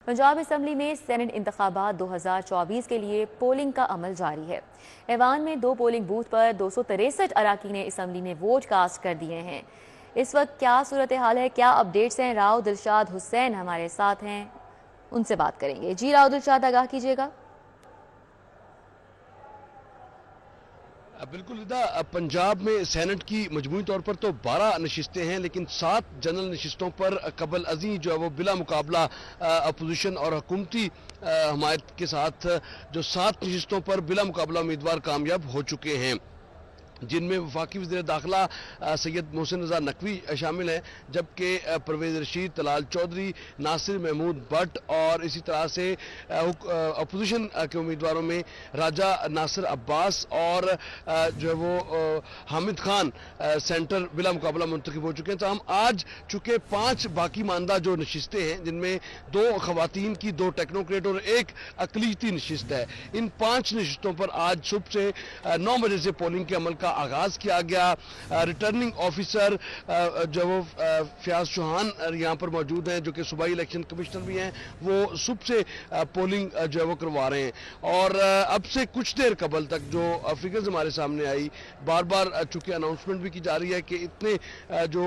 Punjab assembly में senate इंतखाबात 2024 के लिए पोलिंग का अमल जारी है। ऐवान में 2 पोलिंग बूथ पर 263 अरकान असम्बली ने वोट कास्ट कर दिए हैं। इस वक्त क्या सूरत हाल है, क्या अपडेट्स हैं? राव दिलशाद हुसैन हमारे साथ हैं, उनसे बात करेंगे। जी राव दिलशाद, आगाह कीजिएगा। बिल्कुल इदा, पंजाब में सेनेट की मजमूई तौर पर तो 12 नशिस्तें हैं, लेकिन 7 जनरल नशिस्तों पर कबल अजी जो है वो बिला मुकाबला अपोजिशन और हुकूमती हमायत के साथ जो 7 नशिस्तों पर बिला मुकाबला उम्मीदवार कामयाब हो चुके हैं, जिनमें वफाकी वज़ीर दाखिला सैयद मोहसिन रज़ा नकवी शामिल हैं, जबकि परवेज़ रशीद, तलाल चौधरी, नासिर महमूद भट्ट और इसी तरह से अपोजिशन के उम्मीदवारों में राजा नासिर अब्बास और जो है वो हामिद खान सेंटर बिला मुकाबला मुंतखब हो चुके हैं। तो हम आज चूँकि 5 बाकी मानदा जो नशिस्तें हैं, जिनमें 2 खवातीन की, 2 टेक्नोक्रेट और 1 अकलीती नशिस्त है, इन 5 नशिस्तों पर आज सुबह से 9 बजे से पोलिंग के अमल का आगाज किया गया। रिटर्निंग ऑफिसर जो वो फयाज चौहान यहाँ पर मौजूद हैं, जो कि सूबाई इलेक्शन कमिश्नर भी हैं, वो सुबह से पोलिंग जो है वो करवा रहे हैं। और अब से कुछ देर कबल तक जो फिगर्स हमारे सामने आई, बार बार चूंकि अनाउंसमेंट भी की जा रही है कि इतने जो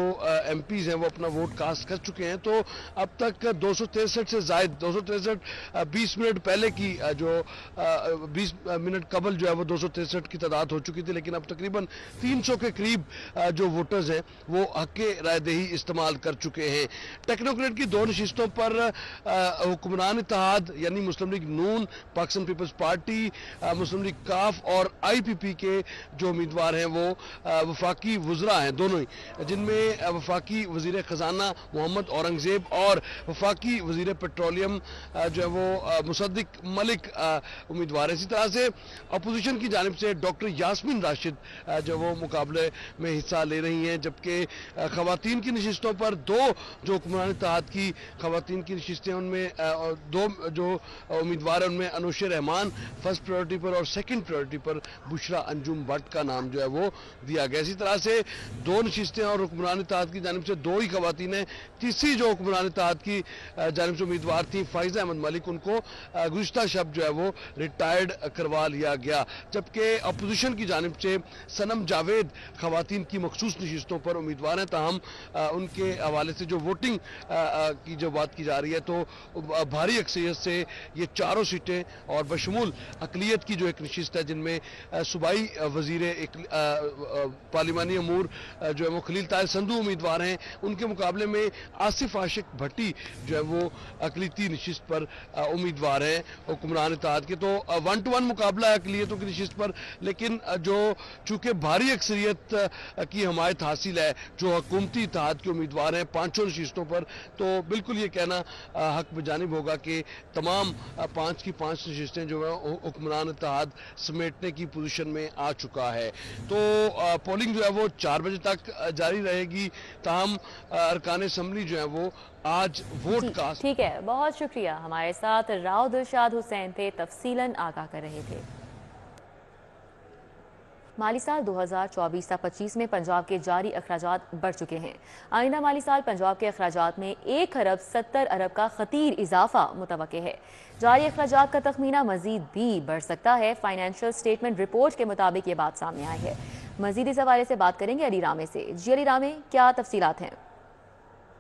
एमपीज हैं वो अपना वोट कास्ट कर चुके हैं, तो अब तक 263 से जायद 263 20 मिनट पहले की जो 20 मिनट कबल जो है वो 263 की तादाद हो चुकी थी, लेकिन अब तकरीबन 300 के करीब जो वोटर्स हैं वो हक़ रायदही इस्तेमाल कर चुके हैं। टेक्नोक्रेट की 2 नशिस्तों पर हुक्मरान इत्तेहाद यानी मुस्लिम लीग नून, पाकिस्तान पीपल्स पार्टी, मुस्लिम लीग काफ और IPP के जो उम्मीदवार हैं वो वफाकी वज़रा हैं, दोनों ही, जिनमें वफाकी वज़ीर ख़जाना मोहम्मद औरंगज़ेब और वफाकी वज़ीर पेट्रोलियम जो है वो मुसद्दिक मलिक उम्मीदवार है। इसी तरह से अपोजिशन की जानिब से डॉक्टर यास्मीन राशिद जो वो मुकाबले में हिस्सा ले रही हैं, जबकि खवातीन की नशिस्तों पर 2 जो हुक्मरान इत्तेहाद की खवातीन की नशिस्तें, उनमें 2 जो उम्मीदवार हैं उनमें अनुशे रहमान फर्स्ट प्रायोरिटी पर और सेकंड प्रायोरिटी पर बुशरा अंजुम भट्ट का नाम जो है वो दिया गया। इसी तरह से 2 नशिस्तें और हुक्मरान इत्तेहाद की जानिब से 2 ही खवातीन हैं। तीसरी जो हुक्मरान इत्तेहाद की जानिब से उम्मीदवार थी फ़ाइज़ा अहमद मलिक, उनको गुज़िश्ता शब जो है वो रिटायर्ड करवा लिया गया, जबकि अपोजिशन की जानिब से सनम जावेद खवातीन की मखसूस नशिस्तों पर उम्मीदवार हैं। ताहम उनके हवाले से जो वोटिंग की जो बात की जा रही है, तो भारी अक्सरियत से ये 4 सीटें और बशमूल अकलियत की जो एक नशिस्त है, जिनमें सूबाई वजीर पार्लिमानी अमूर जो है वो खलील ताहिर संधू उम्मीदवार हैं, उनके मुकाबले में आसिफ आशिक भट्टी जो है वो अकलीती नशिस्त पर उम्मीदवार हैं हुक्मरान इत्तेहाद के। तो 1-to-1 मुकाबला है अकलियतों की नशिस्त पर, लेकिन जो चूंकि भारी अक्सरियत की हमायत हासिल है जो हुकूमती इत्तेहाद के उम्मीदवार हैं 5 नशिस्तों पर, तो बिल्कुल ये कहना हक बजानिब होगा कि तमाम 5 की 5 नशिस्तें जो है हुक्मरान इत्तेहाद समेटने की पोजीशन में आ चुका है। तो पोलिंग जो है वो 4 बजे तक जारी रहेगी। ताहम अरकान असम्बली जो है वो आज वोट कास्ट। ठीक है, बहुत शुक्रिया। हमारे साथ राव दिलशाद हुसैन थे, तफसीलन आगाह कर रहे थे। माली साल 2024-25 में पंजाब के जारी अखराजात बढ़ चुके हैं। आइंदा माली साल पंजाब के अखराजात में 1 अरब 70 अरब का खतीर इजाफा मुतवक्के है। जारी अखराजात का तखमीना मजीद भी बढ़ सकता है। फाइनेंशियल स्टेटमेंट रिपोर्ट के मुताबिक ये बात सामने आई है। मजीद इस हवाले से बात करेंगे अली रामे से। जी अली रामे, क्या तफसीलात हैं?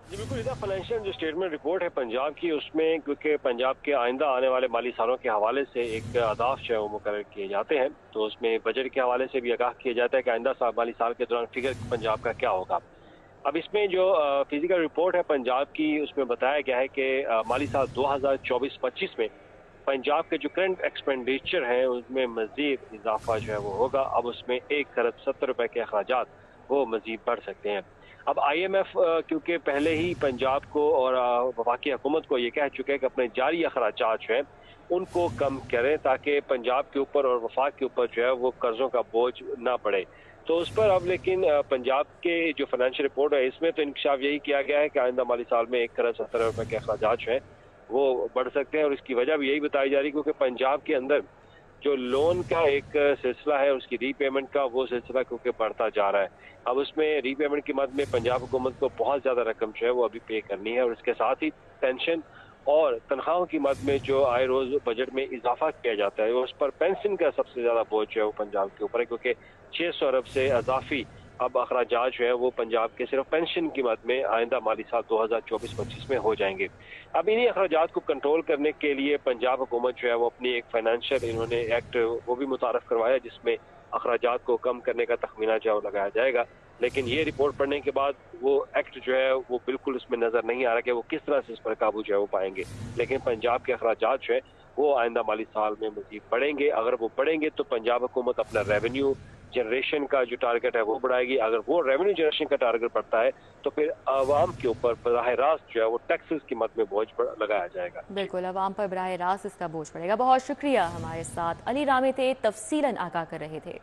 जी बिल्कुल, इधर फाइनेंशियल जो स्टेटमेंट रिपोर्ट है पंजाब की, उसमें क्योंकि पंजाब के आइंदा आने वाले माली सालों के हवाले से एक अहदाफ जो है वो मुकर्रर किए जाते हैं, तो उसमें बजट के हवाले से भी आगाह किया जाता है कि आइंदा माली साल के दौरान फिगर पंजाब का क्या होगा। अब इसमें जो फिजिकल रिपोर्ट है पंजाब की, उसमें बताया गया है कि माली साल 2024-25 में पंजाब के जो करंट एक्सपेंडिचर है उसमें मजीद इजाफा जो है वो होगा। अब उसमें 1 अरब 70 रुपए के अखराजात वो मजीद बढ़ सकते हैं। अब IMF क्योंकि पहले ही पंजाब को और वफाकी हुकूमत को ये कह चुके हैं कि अपने जारी अखराजात जो है उनको कम करें, ताकि पंजाब के ऊपर और वफाक के ऊपर जो है वो कर्जों का बोझ ना पड़े। तो उस पर अब लेकिन पंजाब के जो फाइनेंशियल रिपोर्ट है इसमें तो इंकशाफ यही किया गया है कि आइंदा माली साल में 1 अरब 70 रुपए के अखराजात जो है वो बढ़ सकते हैं, और इसकी वजह भी यही बताई जा रही है क्योंकि पंजाब के अंदर जो लोन का एक सिलसिला है उसकी रीपेमेंट का, वो सिलसिला क्योंकि बढ़ता जा रहा है। अब उसमें रीपेमेंट की मद में पंजाब हुकूमत को बहुत ज़्यादा रकम जो है वो अभी पे करनी है, और इसके साथ ही पेंशन اور تنخواہوں کی مد میں جو آئے روز بجٹ میں اضافہ کیا جاتا ہے اس پر پینشن کا سب سے زیادہ بوجھ جو ہے وہ پنجاب کے اوپر ہے، کیونکہ 600 ارب سے اضافی اب اخراجات جو ہے وہ پنجاب کے صرف پینشن کی مد میں آئندہ مالی سال 2024-25 میں ہو جائیں گے۔ اب انہی اخراجات کو کنٹرول کرنے کے لیے پنجاب حکومت جو ہے وہ اپنی ایک فائنینشیل انہوں نے ایکٹ وہ بھی متعارف کروایا جس میں اخراجات کو کم کرنے کا تخمینہ جو ہے وہ لگایا جائے گا، لیکن یہ رپورٹ پڑھنے کے بعد وہ ایکٹ جو ہے وہ بالکل اس میں نظر نہیں آ رہا کہ وہ کس طرح سے اس پر قابو جو ہے وہ پائیں گے، لیکن پنجاب کے اخراجات جو ہے وہ آئندہ مالی سال میں مزید بڑھیں گے۔ اگر وہ بڑھیں گے تو پنجاب حکومت اپنا ریونیو جنریشن کا جو ٹارگٹ ہے وہ بڑھائے گی، اگر وہ ریونیو جنریشن کا ٹارگٹ بڑھتا ہے تو پھر عوام کے اوپر براہ راست جو ہے وہ ٹیکسز کی مد میں بوجھ لگایا جائے گا۔ بالکل، عوام پر براہ راست اس کا بوجھ پڑے گا۔ بہت شکریہ، ہمارے ساتھ علی رامے تھے، تفصیلاً آگاہ کر رہے تھے۔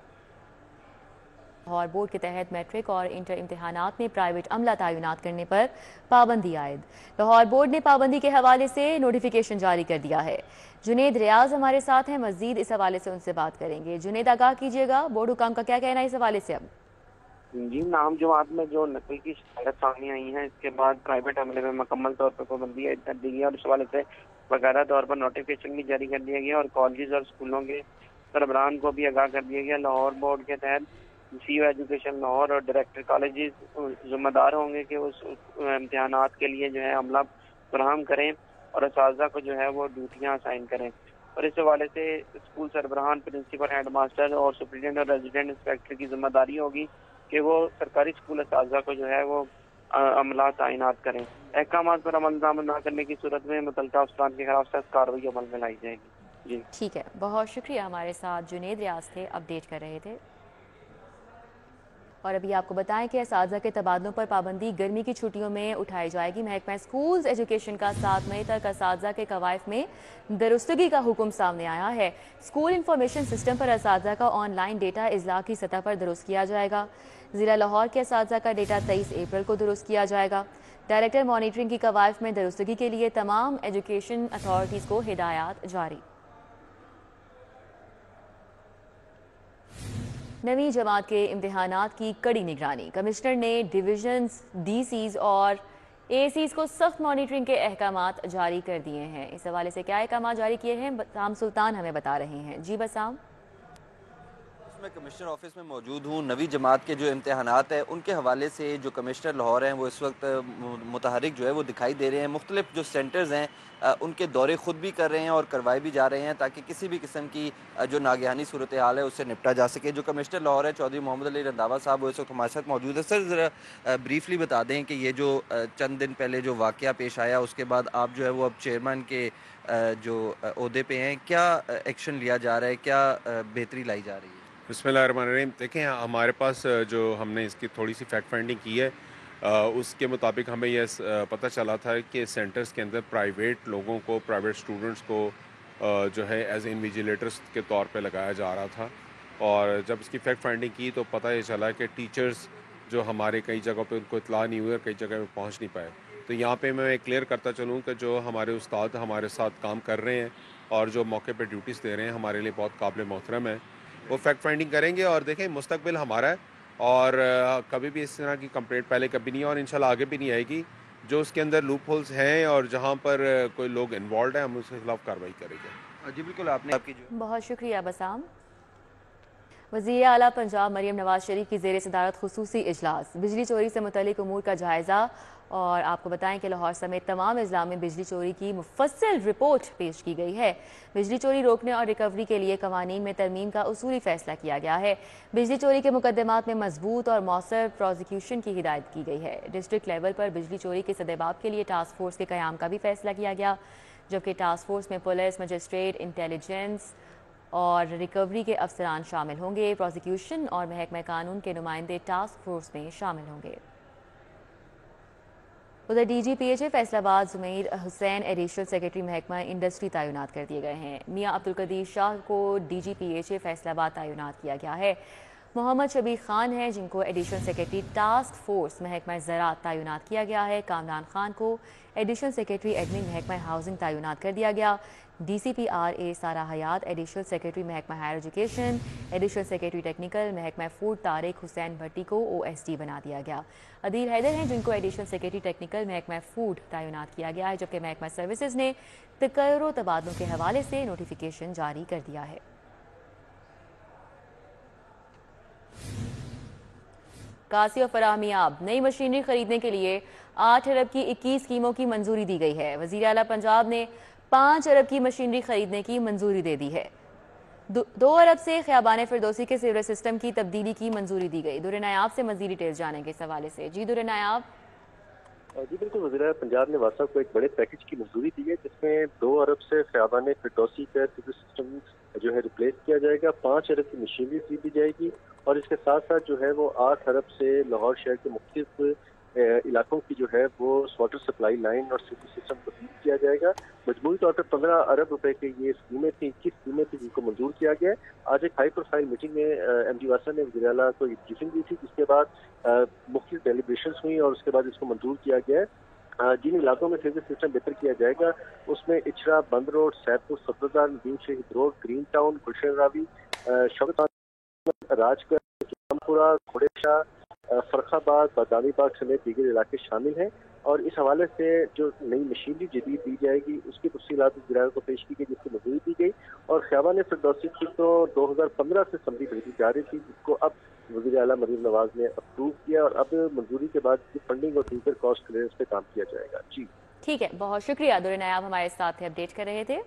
لاہور بورڈ کے تحت میٹرک اور انٹر امتحانات میں پرائیویٹ عملہ تعینات کرنے پر پابندی عائد۔ لاہور بورڈ نے پابندی کے حوالے سے نوٹیفیکیشن جاری کر دیا ہے۔ جنید ریاض ہمارے ساتھ ہیں، مزید اس حوالے سے ان سے بات کریں گے۔ جنید، آگاہ کیجیے گا، بورڈ حکام کا کیا کہنا ہے اس حوالے سے؟ اب جی، نام جماعت میں جو نقل کی شکایت سامنے آئی ہیں اس کے بعد پرائیویٹ عملے میں مکمل طور پر پابندی عائد کر دی گئی اور اس حوالے سے باقاعدہ طور پر نوٹیفیکیشن بھی جاری کر دیا گیا اور کالجز اور اسکولوں کے سربراہان کو بھی آگاہ کر دیا گیا۔ لاہور بورڈ کے تحت سی او ایجوکیشن لاہور اور ڈائریکٹر کالجز ذمہ دار ہوں گے کہ اس امتحانات کے لیے جو ہے عملہ فراہم کریں اور اساتذہ کو جو ہے وہ ڈیوٹیاں اسائن کریں، اور اس حوالے سے اسکول سربراہان، پرنسپل، ہیڈ ماسٹر اور سپرنٹینڈنٹ اور ریزیڈنٹ انسپیکٹر کی ذمہ داری ہوگی کہ وہ سرکاری اسکول اساتذہ کو جو ہے وہ عملہ تعینات کریں۔ احکامات پر عمل درآمد نہ کرنے کی صورت میں متعلقہ افسران کے خلاف سخت کارروائی عمل میں لائی جائے گی۔ جی ٹھیک ہے، بہت شکریہ، ہمارے ساتھ جنید ریاض تھے، اپڈیٹ کر رہے تھے۔ اور ابھی آپ کو بتائیں کہ اساتذہ کے تبادلوں پر پابندی گرمی کی چھٹیوں میں اٹھائی جائے گی۔ محکمہ اسکولز ایجوکیشن کا 7 مئی تک اساتذہ کے قوائف میں درستگی کا حکم سامنے آیا ہے۔ اسکول انفارمیشن سسٹم پر اساتذہ کا آن لائن ڈیٹا اضلاع کی سطح پر درست کیا جائے گا۔ ضلع لاہور کے اساتذہ کا ڈیٹا 23 اپریل کو درست کیا جائے گا۔ ڈائریکٹر مانیٹرنگ کی قوائف میں درستگی کے لیے تمام ایجوکیشن اتھارٹیز کو ہدایات جاری۔ نویں جماعت کے امتحانات کی کڑی نگرانی، کمشنر نے ڈویژنز، ڈی سیز اور اے سیز کو سخت مانیٹرنگ کے احکامات جاری کر دیے ہیں۔ اس حوالے سے کیا احکامات جاری کیے ہیں، بسام سلطان ہمیں بتا رہے ہیں۔ جی بسام۔ میں کمشنر آفس میں موجود ہوں۔ نویں جماعت کے جو امتحانات ہیں ان کے حوالے سے جو کمشنر لاہور ہیں وہ اس وقت متحرک جو ہے وہ دکھائی دے رہے ہیں۔ مختلف جو سینٹرز ہیں ان کے دورے خود بھی کر رہے ہیں اور کروائے بھی جا رہے ہیں تاکہ کسی بھی قسم کی جو ناگہانی صورتحال ہے اس سے نپٹا جا سکے۔ جو کمشنر لاہور ہے چودھری محمد علی رنداوا صاحب وہ اس وقت ہمارے ساتھ موجود ہے۔ سر ذرا بریفلی بتا دیں کہ یہ جو چند دن پہلے جو واقعہ پیش آیا اس کے بعد آپ جو ہے وہ اب چیئرمین کے جو عہدے پہ ہیں، کیا ایکشن لیا جا رہا ہے، کیا بہتری لائی جا رہی ہے؟ بسم اللہ الرحمن الرحیم۔ دیکھیں ہمارے پاس جو ہم نے اس کی تھوڑی سی فیکٹ فائنڈنگ کی ہے اس کے مطابق ہمیں یہ پتہ چلا تھا کہ سینٹرز کے اندر پرائیویٹ لوگوں کو، پرائیویٹ اسٹوڈنٹس کو جو ہے ایز انویجیلیٹرس کے طور پہ لگایا جا رہا تھا، اور جب اس کی فیکٹ فائنڈنگ کی تو پتہ یہ چلا کہ ٹیچرز جو ہمارے کئی جگہوں پہ ان کو اطلاع نہیں ہوئی اور کئی جگہ پہ پہنچ نہیں پائے۔ تو یہاں پہ میں کلیئر کرتا چلوں کہ جو ہمارے استاد ہمارے ساتھ کام کر رہے ہیں اور جو موقع پہ ڈیوٹیز دے رہے ہیں ہمارے لیے بہت قابل محترم ہے، وہ فیکٹ فائنڈنگ کریں گے اور دیکھیں مستقبل ہمارا ہے اور کبھی بھی اس طرح کی کمپلینٹ پہلے کبھی نہیں ہے اور انشاءاللہ آگے بھی نہیں آئے گی۔ جو اس کے اندر لوپ ہولز ہیں اور جہاں پر کوئی لوگ انوالوڈ ہیں ہم اس کے خلاف کارروائی کریں گے۔ جی بالکل، آپ نے آپ کی جو بہت شکریہ بسام۔ وزیر اعلیٰ پنجاب مریم نواز شریف کی زیر صدارت خصوصی اجلاس، بجلی چوری سے متعلق امور کا جائزہ، اور آپ کو بتائیں کہ لاہور سمیت تمام اضلاع میں بجلی چوری کی مفصل رپورٹ پیش کی گئی ہے۔ بجلی چوری روکنے اور ریکوری کے لیے قوانین میں ترمیم کا اصولی فیصلہ کیا گیا ہے۔ بجلی چوری کے مقدمات میں مضبوط اور مؤثر پروزیکیوشن کی ہدایت کی گئی ہے۔ ڈسٹرکٹ لیول پر بجلی چوری کے سدباب کے لیے ٹاسک فورس کے قیام کا بھی فیصلہ کیا گیا، جبکہ ٹاسک فورس میں پولیس، مجسٹریٹ، انٹیلیجنس اور ریکوری کے افسران شامل ہوں گے۔ پروزیکیوشن اور محکمہ قانون کے نمائندے ٹاسک فورس میں شامل ہوں گے۔ ادھر D G P H A Faisalabad Zameer Hussain additional secretary محکمہ انڈسٹری تعینات کر دیے گئے ہیں۔ میاں عبدالقدیر شاہ کو D G P H A Faisalabad تعینات کیا گیا ہے۔ मोहम्मद शबीर खान हैं, जिनको एडिशनल सेक्रेटरी टास्क फोर्स महकमा ज़राअत तैनात किया गया है। कामरान खान को एडिशनल सेक्रेटरी एडमिन महकमा हाउसिंग तैनात कर दिया गया। DCP-RA Sara Hayat additional secretary महकमा higher education, additional secretary technical महकमा फूड तारिक हुसैन भट्टी को OSD बना दिया गया। अदील हैदर हैं, जिनको एडिशनल सेक्रेटरी टेक्निकल महकमा फूड तैनात किया गया है, जबकि महकमा सर्विसेज ने तकर्रो तबादलों के हवाले से नोटिफिकेशन जारी कर दिया है। कासी और फराहमियाब नई मशीनरी खरीदने के लिए 8 अरब की 21 स्कीमों की मंजूरी दी गई है। वज़ीर आला पंजाब ने 5 अरब की मशीनरी खरीदने की मंजूरी दे दी है। 2 अरब से ख़ियाबान फिरदौसी के सीवरेज सिस्टम की तब्दीली की मंजूरी दी गई। दुर्र नायाब से मज़ीद डिटेल्स जानेंगे इस हवाले से। जी दुर्र नायाब। जी बिल्कुल, वज़ीर पंजाब ने वासा को एक बड़े पैकेज की मंजूरी दी है, जिसमें 2 अरब से ख़ियाबान फिरदौसी का सीवरेज सिस्टम जो है रिप्लेस किया जाएगा, 5 अरब की मशीनरी खरीदी जाएगी और इसके साथ साथ जो है वो 8 अरब से लाहौर शहर के मुख्तलिफ इलाकों की जो है वो वाटर सप्लाई लाइन और सीवरेज सिस्टम तब्दील किया जाएगा। मजमूई तौर पर 15 अरब रुपए की ये स्कीमें थी, 21 स्कीमें थी जिनको मंजूर किया गया है। आज एक हाई प्रोफाइल मीटिंग में MD वासा ने वज़ीर आला को ब्रीफिंग दी थी, जिसके बाद मुख्तलिफ डेलीब्रेशंस हुई और उसके बाद इसको मंजूर किया गया है। जिन इलाकों में सीवरेज सिस्टम बेहतर किया जाएगा उसमें इचरा, बंद रोड, सैदपुर, सफदरजंग, नदीम शहीद रोड, ग्रीन टाउन, गुलशन रावी, शौकत राजगढ़, रामपुरा, घोड़ेशाह, फरखाबाद, बादामी बाग समेत दीगर इलाके शामिल हैं। और इस हवाले से जो नई मशीनरी जदीद दी जाएगी उसकी तफसीलात वज़ीर को पेश की गई, जिसकी मंजूरी दी गई। और ख़ियाबान फिरदौसी की तो 2015 से समरी भेजी जा रही थी, जिसको अब वज़ीर आला मरीम नवाज ने अप्रूव किया और अब मंजूरी के बाद फंडिंग और फ्यूचर कॉस्ट क्लियरेंस पे काम किया जाएगा। जी ठीक है, बहुत शुक्रिया दुर्र नायाब, हमारे साथ अपडेट कर रहे थे।